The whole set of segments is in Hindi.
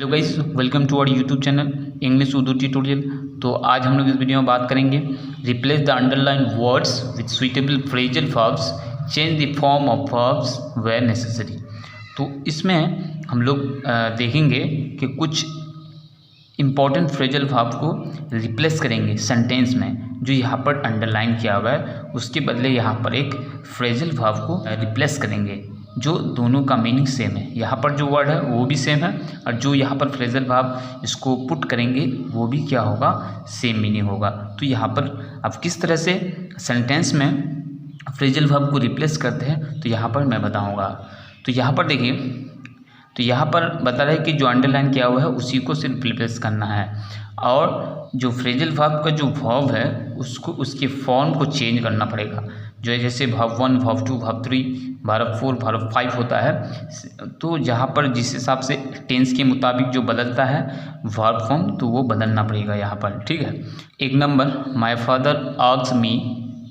Hello guys, welcome to our YouTube channel English Urdu tutorial. तो आज हम लोग इस वीडियो में बात करेंगे replace the underline words with suitable phrasal verbs, change the form of verbs where necessary. तो इसमें हम लोग देखेंगे कि कुछ इम्पॉर्टेंट फ्रेजल वर्ब को रिप्लेस करेंगे सेंटेंस में, जो यहाँ पर अंडरलाइन किया हुआ है उसके बदले यहाँ पर एक फ्रेजल वर्ब को रिप्लेस करेंगे जो दोनों का मीनिंग सेम है। यहाँ पर जो वर्ड है वो भी सेम है और जो यहाँ पर फ्रेजल वर्ब इसको पुट करेंगे वो भी क्या होगा, सेम मीनिंग होगा। तो यहाँ पर अब किस तरह से सेंटेंस में फ्रेजल वर्ब को रिप्लेस करते हैं तो यहाँ पर मैं बताऊँगा। तो यहाँ पर देखिए, तो यहाँ पर बता रहा है कि जो अंडरलाइन किया हुआ है उसी को सिर्फ रिप्लेस करना है और जो फ्रेजल वर्ब का जो वर्ब है उसको उसके फॉर्म को चेंज करना पड़ेगा। जो है जैसे verb 1, verb 2, verb 3, verb 4, verb 5 होता है, तो जहाँ पर जिस हिसाब से टेंस के मुताबिक जो बदलता है वर्ब फॉर्म तो वो बदलना पड़ेगा यहाँ पर। ठीक है, एक number, my father asked me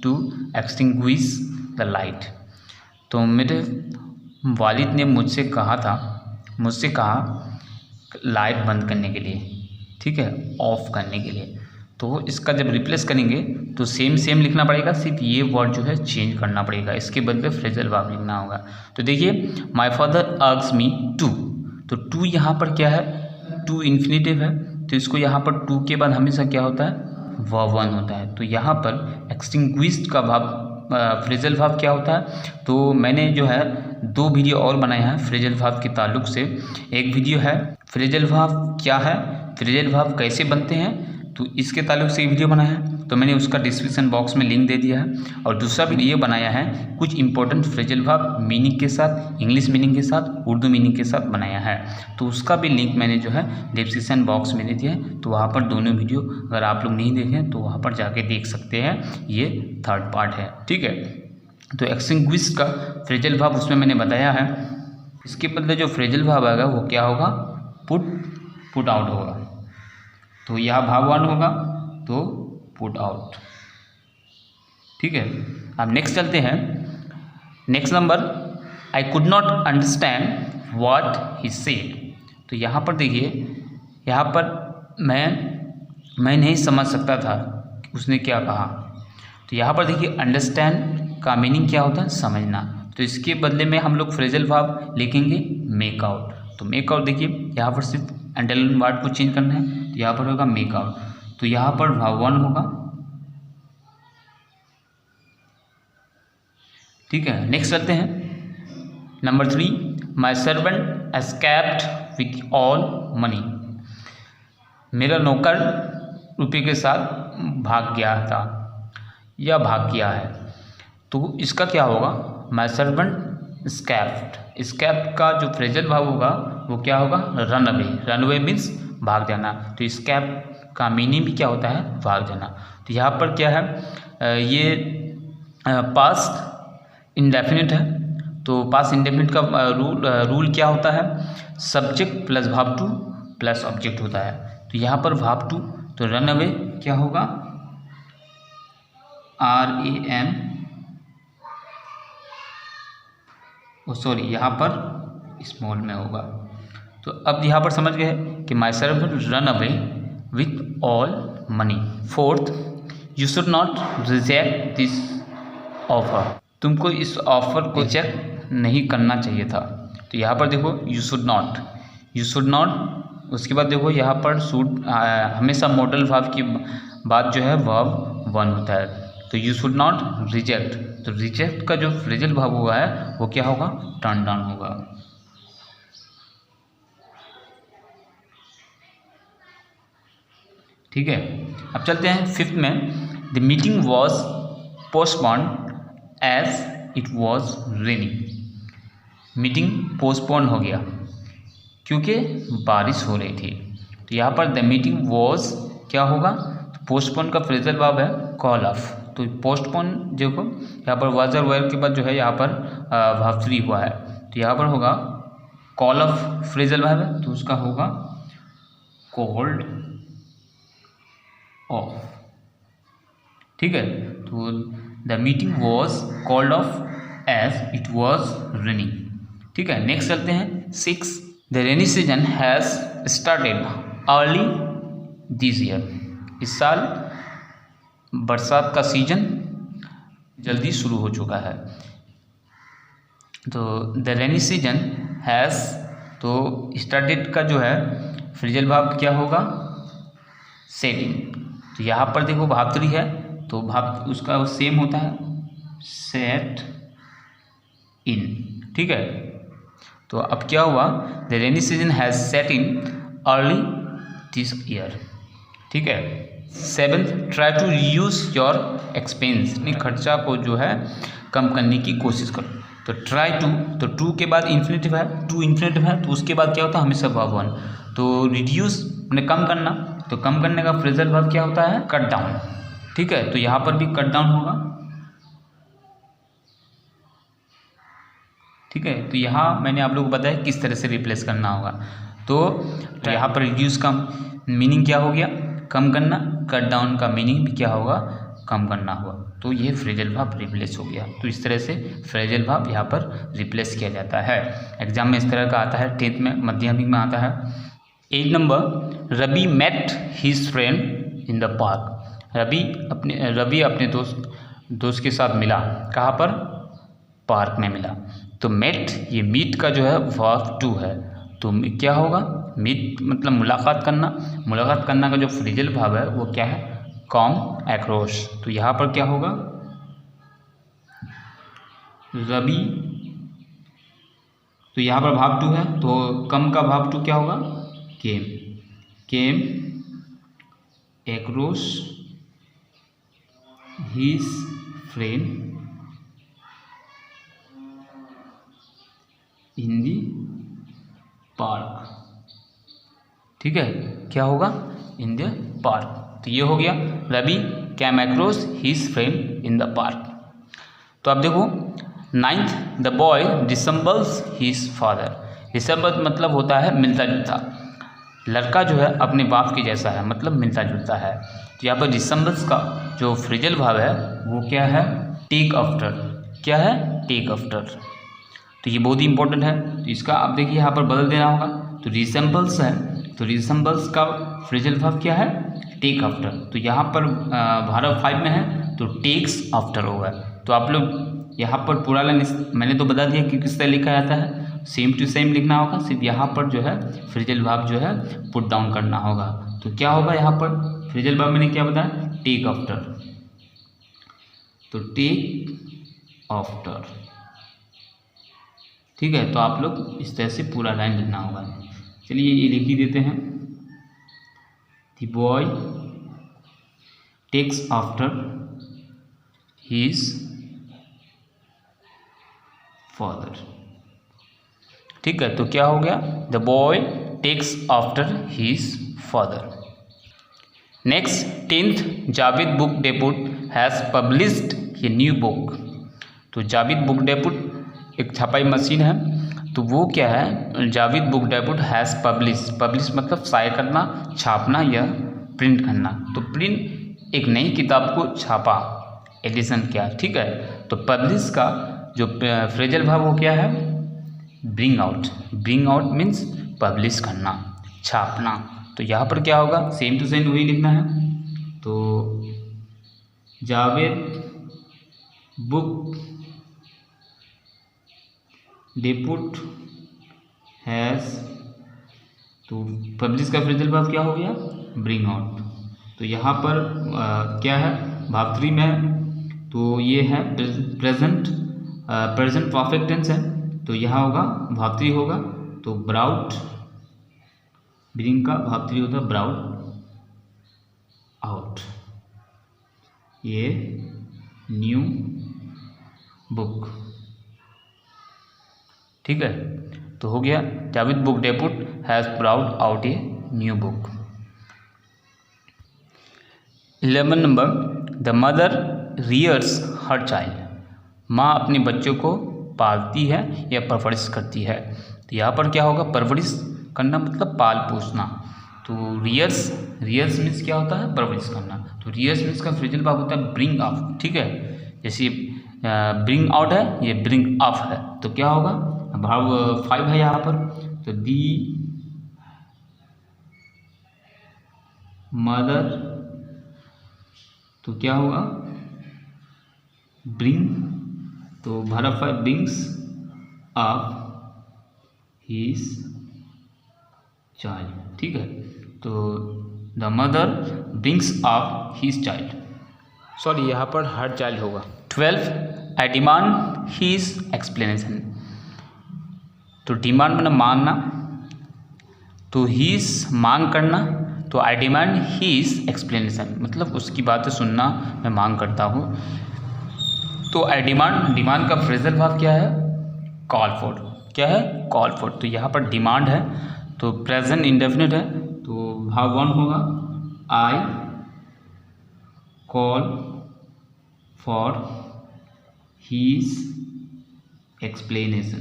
to extinguish the light. तो मेरे वालिद ने मुझसे कहा लाइट बंद करने के लिए, ठीक है, ऑफ करने के लिए। तो इसका जब रिप्लेस करेंगे तो सेम लिखना पड़ेगा, सिर्फ ये वर्ड जो है चेंज करना पड़ेगा, इसके बदले फ्रेजल वर्ब लिखना होगा। तो देखिए, my father asked me to, तो टू यहाँ पर क्या है, टू इन्फिनेटिव है, तो इसको यहाँ पर टू के बाद हमेशा क्या होता है, वर्ब 1 होता है। तो यहाँ पर एक्सटिंग्विश्ड का वर्ब फ्रेजल वर्ब क्या होता है, तो मैंने जो है 2 वीडियो और बनाया है फ्रेजल वर्ब के ताल्लुक से। एक वीडियो है फ्रेजल वर्ब क्या है, फ्रेजल वर्ब कैसे बनते हैं, तो इसके ताल्लुक से एक वीडियो बनाया है, तो मैंने उसका डिस्क्रिप्शन बॉक्स में लिंक दे दिया है। और दूसरा वीडियो बनाया है कुछ इंपॉर्टेंट फ्रेजल वर्ब मीनिंग के साथ, इंग्लिश मीनिंग के साथ, उर्दू मीनिंग के साथ बनाया है, तो उसका भी लिंक मैंने जो है डिस्क्रिप्शन बॉक्स में दे दिया है। तो वहाँ पर दोनों वीडियो अगर आप लोग नहीं देखें तो वहाँ पर जाके देख सकते हैं, ये 3rd पार्ट है। ठीक है, तो एक्सटिंग्विश का फ्रेजल वर्ब उसमें मैंने बताया है। इसके बदले जो फ्रेजल वर्ब आएगा वो क्या होगा, पुट आउट होगा। तो यहाँ वर्ब 1 होगा तो पुट आउट। ठीक है, अब नेक्स्ट चलते हैं। Next number, I could not understand what he said. तो यहाँ पर देखिए, यहाँ पर मैं नहीं समझ सकता था कि उसने क्या कहा। तो यहाँ पर देखिए, अंडरस्टैंड का मीनिंग क्या होता है, समझना। तो इसके बदले में हम लोग फ्रेजल वर्ब लिखेंगे मेक आउट। तो मेक आउट देखिए, यहाँ पर सिर्फ अंडरलाइन वर्ड को चेंज करना है, तो यहाँ पर होगा मेक आउट। तो यहाँ पर वर्ब 1 होगा। ठीक है, नेक्स्ट चलते हैं। Number 3, my servant escaped with all money. मेरा नौकर रुपये के साथ भाग गया था या भाग गया है। तो इसका क्या होगा, माई सर्वेंट एस्केप्ड। एस्केप्ड का जो फ्रेजल वर्ब होगा वो क्या होगा, run away. Run away means भाग जाना। तो एस्केप का मीनिंग भी क्या होता है, भाग जाना। तो यहाँ पर क्या है, ये पास्ट इंडेफिनिट है। तो पास्ट इंडेफिनिट का रूल क्या होता है, subject plus verb 2 plus object होता है। तो यहाँ पर वर्ब 2, तो रन अवे क्या होगा, RAM, सॉरी यहाँ पर स्मॉल में होगा। तो अब यहाँ पर समझ गए कि my servant run away with all money. 4th, you should not reject this offer. तुमको इस ऑफर को रिजेक्ट नहीं करना चाहिए था। तो यहाँ पर देखो, यू शुड नॉट, उसके बाद देखो यहाँ पर शुड हमेशा मॉडल वर्ब की बात जो है वर्ब 1 होता है। तो यू शुड नॉट रिजेक्ट, तो रिजेक्ट का जो फ्रेजल वर्ब हुआ है वो क्या होगा, टर्न डाउन होगा। ठीक है, अब चलते हैं 5th में। The meeting was postponed as it was raining. Meeting postpone हो गया क्योंकि बारिश हो रही थी। तो यहाँ पर द मीटिंग वॉज क्या होगा, तो पोस्टपोन का फ्रेजल वर्ब है कॉल ऑफ। तो पोस्टपोन देखो, यहाँ पर वाज और वेयर के बाद जो है यहाँ पर वर्ब 3 हुआ है, तो यहाँ पर होगा कॉल ऑफ फ्रेजल वर्ब है, तो उसका होगा कॉल्ड ऑफ। ठीक है, तो the meeting was called off as it was raining. ठीक है, नेक्स्ट चलते हैं 6, the rainy season has started early this year, इस साल बरसात का सीजन जल्दी शुरू हो चुका है। तो द रेनी सीजन हैज़, तो स्टार्टेड का जो है फ्रेजल वर्ब क्या होगा, सेट इन। तो यहाँ पर देखो भावत्री है तो भाव उसका सेम होता है, सेट इन, ठीक है। तो अब क्या हुआ, the rainy season has set in early this year, ठीक है। 7th, try to reduce your expense, अपने खर्चा को जो है कम करने की कोशिश करो। तो ट्राई टू, तो टू के बाद इन्फिनेटिव है, टू इन्फिनेटिव है तो उसके बाद क्या होता है हमेशा वर्ब वन। तो रिड्यूस मैंने कम करना, तो कम करने का फ्रेजल वर्ब क्या होता है, कट डाउन, ठीक है। तो यहाँ पर भी कट डाउन होगा, ठीक है। तो यहाँ मैंने आप लोगों को बताया किस तरह से रिप्लेस करना होगा। तो यहाँ पर रिड्यूस का मीनिंग क्या हो गया, कम करना, कट डाउन का मीनिंग भी क्या होगा, कम करना हुआ। तो ये फ्रेजल वर्ब रिप्लेस हो गया। तो इस तरह से फ्रेजल वर्ब यहाँ पर रिप्लेस किया जाता है। एग्जाम में इस तरह का आता है, 10th में, माध्यमिक में आता है। 8 number, Ravi met his friend in the park. Ravi अपने दोस्त के साथ मिला, कहाँ पर, पार्क में मिला। तो मेट, ये मीट का जो है वर्ब टू है, तो क्या होगा, मीट मतलब मुलाकात करना। मुलाकात करना का जो फ्रेजल वर्ब है वो क्या है, कम अक्रॉस। तो यहाँ पर क्या होगा, रवि, तो यहाँ पर वर्ब टू है तो कम का वर्ब टू क्या होगा, came, came across his friend in the park, ठीक है। क्या होगा, इन द पार्क। तो ये हो गया, Ravi came across his friend in the park. तो अब देखो 9th, the boy resembles his father. Resemble मतलब होता है मिलता जुलता, लड़का जो है अपने बाप के जैसा है, मतलब मिलता जुलता है। तो यहाँ पर रिसेम्बल्स का जो फ्रेजल वर्ब है वो क्या है, टेक आफ्टर, क्या है, टेक आफ्टर। तो ये बहुत ही इंपॉर्टेंट है। तो इसका आप देखिए यहाँ पर बदल देना होगा। तो रिसेम्बल्स है, तो रिसेम्बल्स का फ्रेजल वर्ब क्या है, टेक आफ्टर। तो यहाँ पर वर्ब 5 में है तो टेक्स आफ्टर होगा। तो आप लोग यहाँ पर पूरा लाइन मैंने तो बता दिया कि किस तरह लिखा जाता है, सेम टू सेम लिखना होगा, सिर्फ यहाँ पर जो है फ्रेजल वर्ब जो है पुट डाउन करना होगा। तो क्या होगा, यहाँ पर फ्रेजल वर्ब मैंने क्या बताया, टेक आफ्टर। तो टेक आफ्टर, ठीक है। तो आप लोग इस तरह से पूरा लाइन लिखना होगा। चलिए ये लिख ही देते हैं, the boy takes after his father, ठीक है। तो क्या हो गया, the boy takes after his father. Next 10th, Javed book depot has published a new book. तो जावेद बुक डेपोट एक छपाई मशीन है, तो वो क्या है, Javed book depot has publish मतलब शाये करना, छापना या प्रिंट करना। तो प्रिंट एक नई किताब को छापा, एडिशन किया, ठीक है। तो पब्लिश का जो फ्रेजल वर्ब वो क्या है, bring out. Bring out means publish करना, छापना। तो यहाँ पर क्या होगा, सेम टू सेम वही लिखना है। तो जावेद बुक डेपोट हैज़, तो पब्लिश का फ्रेजल वर्ब क्या हो गया, ब्रिंग आउट। तो यहाँ पर क्या है, वर्ब 3 में, तो ये है प्रेजेंट परफेक्ट टेंस है। तो यहाँ होगा वर्ब 3 होगा, तो ब्राउट, ब्रिंग का वर्ब 3 होता है ब्राउट आउट, ये न्यू बुक, ठीक है। तो हो गया, Javed book depot has brought out a new book. 11 number, the mother rears her child. माँ अपने बच्चों को पालती है या परवरिश करती है। तो यहाँ पर क्या होगा, परवरिश करना मतलब पाल पोसना। तो रियर्स मीन्स क्या होता है, परवरिश करना। तो रियर्स मीन्स का फ्रेजल वर्ब होता है ब्रिंग अप, ठीक है। जैसे ब्रिंग आउट है, ये ब्रिंग अप है। तो क्या होगा, वर्ब 5 है यहाँ पर। तो दी मदर, तो क्या होगा ब्रिंग, तो verb है brings up his child, ठीक है। तो the mother brings up his child, sorry यहाँ पर हर चाइल्ड होगा। 12 आई डिमांड हिज एक्सप्लेनेशन, तो डिमांड मतलब मांगना, तो हीज मांग करना, तो आई डिमांड हीज एक्सप्लेनेशन मतलब उसकी बातें सुनना मैं मांग करता हूँ। तो आई डिमांड, डिमांड का फ्रेजल वर्ब क्या है, कॉल फॉर, क्या है कॉल फॉर, तो यहाँ पर डिमांड है तो प्रेजेंट इंडेफिनिट है, तो वर्ब 1 होगा I call for his explanation,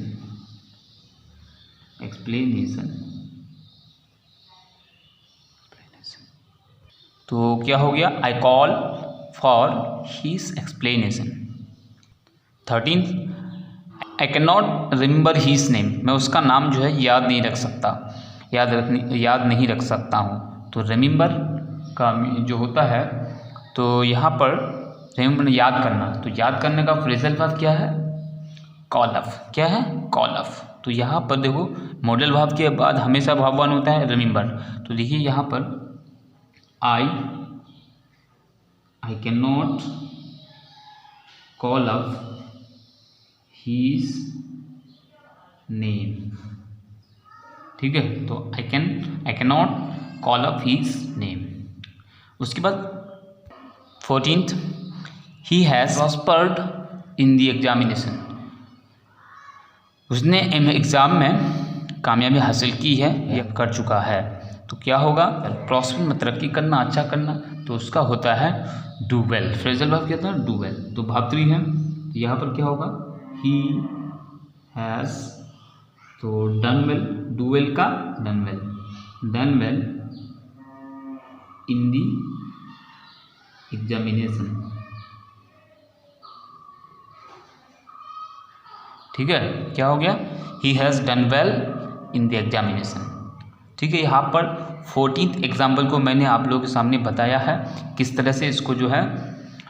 तो क्या हो गया I call for his explanation. 13 I can not remember his name, मैं उसका नाम जो है याद नहीं रख सकता, याद नहीं रख सकता हूँ। तो रिमेंबर का जो होता है, तो यहाँ पर रिमेंबर याद करना, तो याद करने का फ्रेजल वर्ब क्या है, कॉल ऑफ, क्या है कॉल ऑफ। तो यहाँ पर देखो मॉडल वर्ब के बाद हमेशा वर्ब 1 होता है रिमेंबर, तो देखिए यहाँ पर I can not call off his name, ठीक है। तो I can not call off his name. उसके बाद 14th he has prospered in the examination, उसने एग्ज़ाम में कामयाबी हासिल की है या कर चुका है, तो क्या होगा प्रॉस्पर में तरक्की करना, अच्छा करना, तो उसका होता है डू वेल, फ्रेजल वर्ब क्या था डू वेल, तो भाव 3 है, तो यहाँ पर क्या होगा ही हैज़, तो डन वेल, डू वेल का done well in the examination, ठीक है। क्या हो गया he has done well in the examination, ठीक है। यहाँ पर 14th एग्जाम्पल को मैंने आप लोगों के सामने बताया है किस तरह से इसको जो है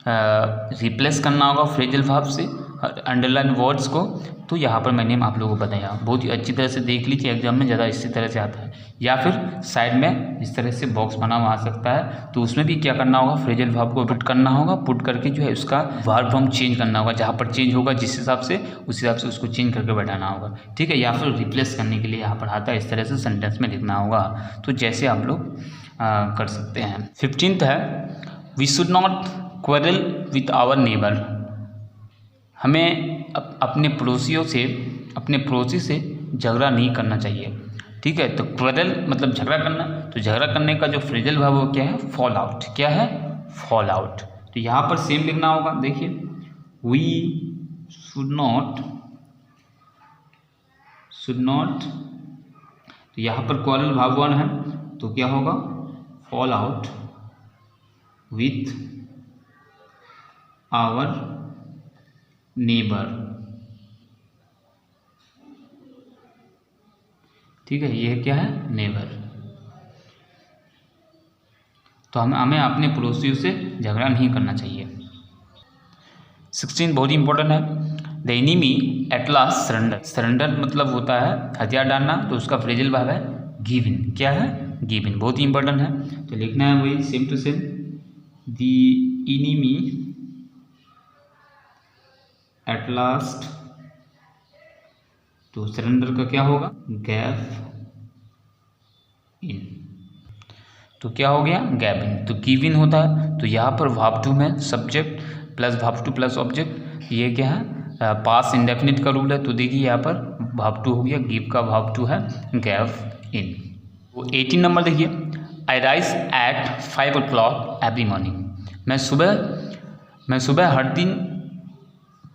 रिप्लेस करना होगा फ्रेजल वर्ब से अंडरलाइन वर्ड्स को, तो यहाँ पर मैंने आप लोगों को बताया, बहुत ही अच्छी तरह से देख लीजिए, एग्जाम में ज़्यादा इसी तरह से आता है, या फिर साइड में इस तरह से बॉक्स बना हुआ आ सकता है, तो उसमें भी क्या करना होगा फ्रेजल वर्ब को पुट करना होगा, पुट करके जो है उसका वर्ब फॉर्म चेंज करना होगा, जहाँ पर चेंज होगा जिस हिसाब से उस हिसाब से उसको चेंज करके बैठाना होगा, ठीक है। या फिर रिप्लेस करने के लिए यहाँ पर आता है, इस तरह से सेंटेंस में लिखना होगा, तो जैसे आप लोग कर सकते हैं। 15th है we should not quarrel with our neighbour, हमें अपने पड़ोसी से झगड़ा नहीं करना चाहिए, ठीक है। तो क्वेरल मतलब झगड़ा करना, तो झगड़ा करने का जो फ्रेजल वर्ब वो क्या है फॉल आउट, क्या है फॉल आउट, तो यहाँ पर सेम लिखना होगा, देखिए वी शुड नॉट, तो यहाँ पर क्वेरल वर्ब 1 है, तो क्या होगा fall out with our neighbour, ठीक है, ये क्या है नेबर, तो हमें अपने पड़ोसियों से झगड़ा नहीं करना चाहिए। 16 बहुत ही इंपॉर्टेंट है, the enemy at last surrender, surrender मतलब होता है हथियार डालना, तो उसका फ्रेजल वर्ब है गिव इन, क्या है गिव इन, बहुत ही इंपॉर्टेंट है, तो लिखना है वही same to same, the enemy at last, तो सरेंडर का क्या होगा गैव इन, तो क्या हो गया गैव इन, तो गिव इन होता है, तो यहाँ पर वर्ब 2 में subject plus verb 2 plus object, ये क्या है पास इंडेफिनिट का रूल है, तो देखिए यहाँ पर वर्ब 2 हो गया, गिव का वर्ब 2 है गैव इन। वो 18 नंबर देखिए I rise at 5 o'clock every morning, मैं सुबह हर दिन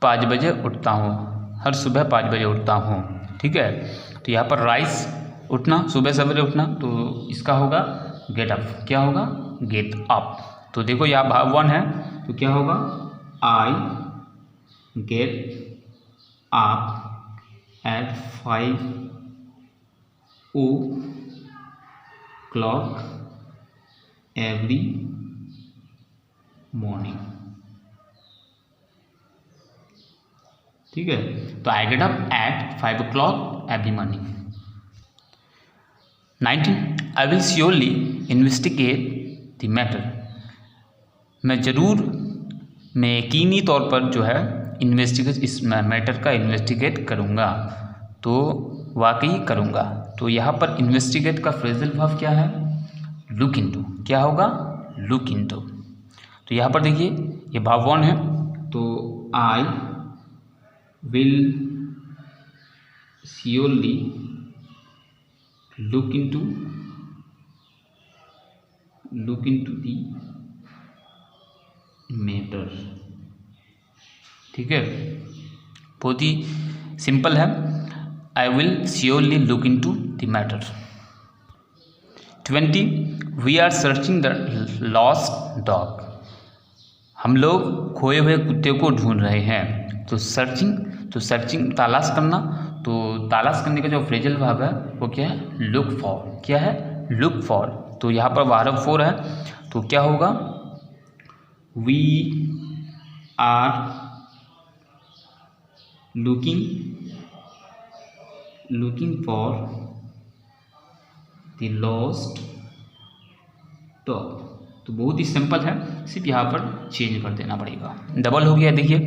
5 बजे उठता हूँ, हर सुबह 5 बजे उठता हूँ, ठीक है। तो यहाँ पर राइज उठना, सुबह सवेरे उठना, तो इसका होगा गेट अप, क्या होगा गेट अप, तो देखो यहाँ वर्ब 1 है, तो क्या होगा I get up at 5 o'clock every morning. ठीक है, तो I get up at 5 o'clock every morning. 19 I will surely investigate the matter. मैं यकीनी तौर पर जो है इस मैटर का इन्वेस्टिगेट करूँगा, तो वाकई करूँगा। तो यहाँ पर इन्वेस्टिगेट का फ्रेजल वर्ब क्या है? Look into. क्या होगा? Look into. तो यहाँ पर देखिए ये वर्ब 1 है, तो I will surely look into the matter. ठीक है, बहुत ही सिंपल है। I will surely look into the matter. 20 we are searching the lost dog. हम लोग खोए हुए कुत्ते को ढूंढ रहे हैं। तो सर्चिंग तलाश करना। तो तलाश करने का जो फ्रेजल वर्ब है वो क्या है? Look for. क्या है? Look for. तो यहाँ पर वर्ब 4 है, तो क्या होगा? We are looking for the lost dog. तो बहुत ही सिंपल है, सिर्फ यहाँ पर चेंज कर देना पड़ेगा। डबल हो गया, देखिए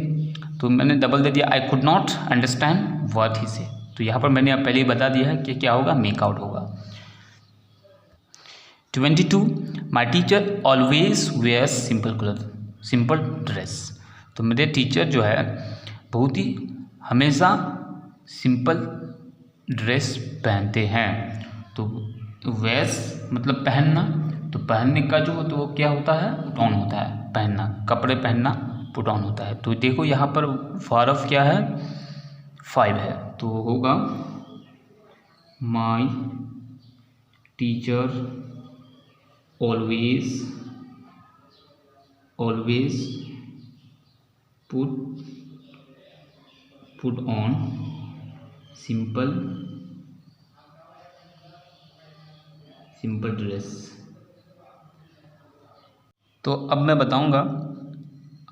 तो मैंने डबल दे दिया। I could not understand what he से। तो यहाँ पर मैंने पहले ही बता दिया है कि क्या होगा? मेक आउट होगा। 22 my teacher always wears simple cloth, simple dress. तो मेरे टीचर जो है बहुत ही हमेशा सिंपल ड्रेस पहनते हैं। तो वेयर्स मतलब पहनना, तो पहनने का जो तो वो क्या होता है? पुट ऑन होता है। पहनना, कपड़े पहनना पुट ऑन होता है। तो देखो यहाँ पर वर्ब क्या है? 5 है, तो होगा माई teacher always put on simple dress. तो अब मैं बताऊंगा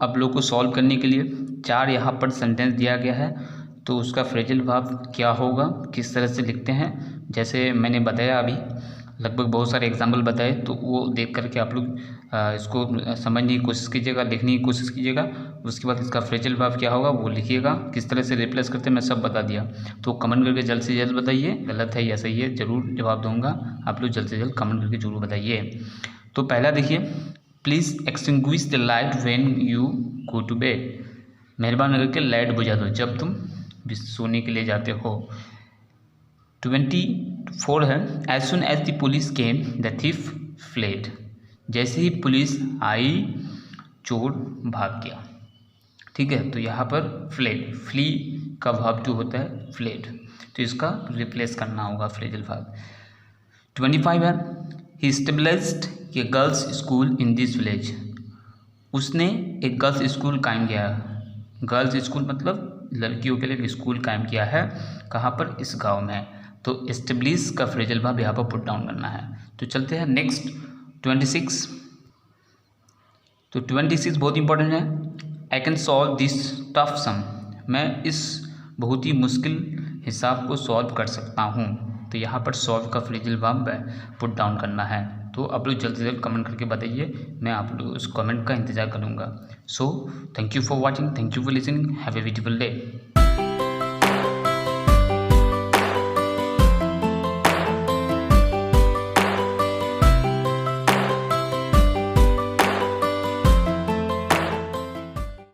आप लोग को सॉल्व करने के लिए। 4 यहाँ पर सेंटेंस दिया गया है, तो उसका फ्रेजल वर्ब क्या होगा, किस तरह से लिखते हैं। जैसे मैंने बताया अभी, लगभग बहुत सारे एग्जाम्पल बताए, तो वो देख करके आप लोग इसको समझने की कोशिश कीजिएगा, लिखने की कोशिश कीजिएगा। उसके बाद इसका फ्रेजल वर्ब क्या होगा वो लिखिएगा। किस तरह से रिप्लेस करते हैं मैं सब बता दिया। तो कमेंट करके जल्द से जल्द बताइए, गलत है या सही है ज़रूर जवाब दूंगा। आप लोग जल्द से जल्द कमेंट करके ज़रूर बताइए। तो पहला देखिए, please extinguish the light when you go to bed. मेहरबानी करके लाइट बुझा दो जब तुम सोने के लिए जाते हो। 24 है, as soon as the police came the thief fled. जैसे ही पुलिस आई चोर भाग गया। ठीक है, तो यहाँ पर फ्लेड, फ्ली का वर्ब 2 होता है फ्लेड, तो इसका रिप्लेस करना होगा फ्रेजल वर्ब। 25 है, he stabilized a girls school in this village. उसने एक गर्ल्स स्कूल कायम किया। गर्ल्स स्कूल मतलब लड़कियों के लिए स्कूल कायम किया है। कहाँ पर? इस गांव में। तो एस्टेब्लिश का फ्रेजल वर्ब यहाँ पर पुट डाउन करना है। तो चलते हैं नेक्स्ट 26। तो 26 बहुत इंपॉर्टेंट है। I can solve this tough sum. मैं इस बहुत ही मुश्किल हिसाब को सॉल्व कर सकता हूँ। तो यहाँ पर सॉल्व का फ्रेजल वर्ब पुट डाउन करना है। तो आप लोग जल्द से जल्द कमेंट करके बताइए, मैं आप लोग उस कमेंट का इंतज़ार करूँगा। So thank you for watching, thank you for listening, have a beautiful day.